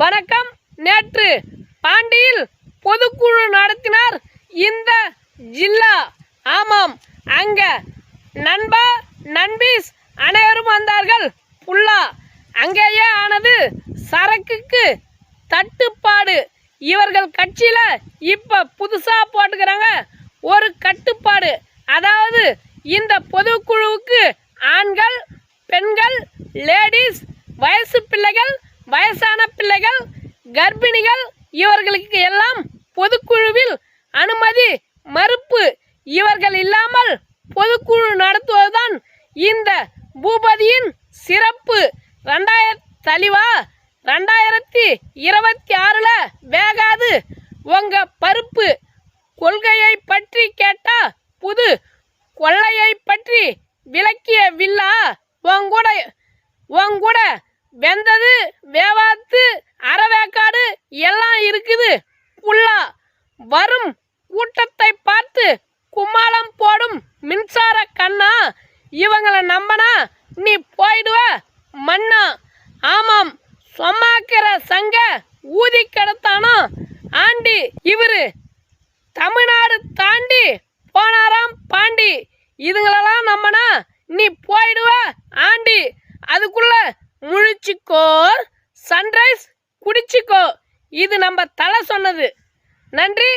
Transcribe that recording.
வணக்கம். நேற்று பாண்டியில் பொதுக்குழு நடத்தினார் இந்த ஜில்லா. ஆமாம், அங்க நண்பா நண்பீஸ் அனைவரும் வந்தார்கள். புல்லா அங்கேயே ஆனது சரக்குக்கு தட்டுப்பாடு. இவர்கள் கட்சியில இப்ப புதுசா போட்டுக்கிறாங்க ஒரு கட்டுப்பாடு. அதாவது இந்த பொதுக்குழுவுக்கு ஆண்கள், பெண்கள், லேடிஸ், வயசு பிள்ளைகள், வயசான பிள்ளைகள், கர்ப்பிணிகள் இவர்களுக்கு எல்லாம் பொதுக்குழுவில் அனுமதி மறுப்பு. இவர்கள் இல்லாமல் பொதுக்குழு நடத்துவதுதான் இந்த பூபதியின் சிறப்பு. 2026ல வேகாது உங்க பருப்பு. கொள்கையை பற்றி கேட்டா புது கொள்ளையை பற்றி விளக்கிய வில்லா. உங்கூட வெந்தது வேவாத்து அறவேக்காடு எல்லாம் இருக்குது. புல்லா வரும் கூட்டத்தை பார்த்து கும்மாளம் போடும் மின்சார கண்ணா. இவங்களை நம்பனா நீ போயிடுவ மண்ணா. ஆமாம், சொம்மாக்கிற சங்க ஊதி கிடத்தானோ ஆண்டி. இவரு தமிழ்நாடு தாண்டி போனாராம் பாண்டி. இதுங்களெல்லாம் நம்பனா நீ போயிடுவ ஆண்டி. அதுக்குள்ள முழிச்சிக்கோ, சன்ரைஸ் குடிச்சிக்கோ. இது நம்ம தலை சொன்னது. நன்றி.